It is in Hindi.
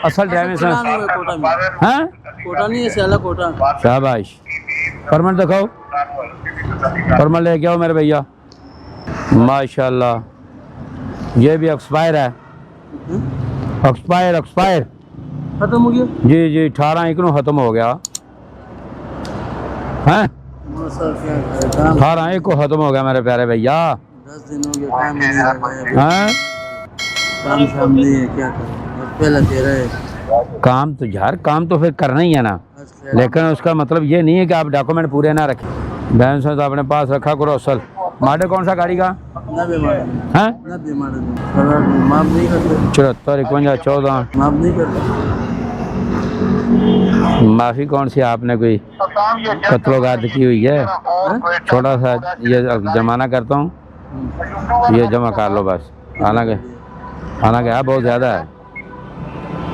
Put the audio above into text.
असल ड्राइविंग लाइसेंस हैं? कोटा नहीं है, सियाला कोटा। शाबाश। परमिट दिखाओ, परमिट लेके आओ मेरे भैया। माशाल्लाह, ये भी एक्सपायर है। एक्सपायर खत्म हो गया जी जी, 18 को ख़त्म हो गया हैं। 18 को ख़त्म हो गया मेरे प्यारे भैया। 10 दिन हो गया, काम नहीं है, हैं? काम शाम नहीं है, क्या करें, पहले दे रहे हैं। काम तो यार, काम तो फिर करना ही है ना, लेकिन उसका मतलब ये नहीं है कि आप डॉक्यूमेंट पूरे ना रखें। बैलेंस तो अपने पास रखा करो। असल मॉडल कौन सा गाड़ी का है? 74 51 14 माफ नहीं करते। माफ़ी कौन सी आपने कोई कत्लोगार्द की हुई है? छोटा सा ये जमाना करता हूँ, ये जमा कर लो बस। हालांकि है बहुत ज़्यादा है।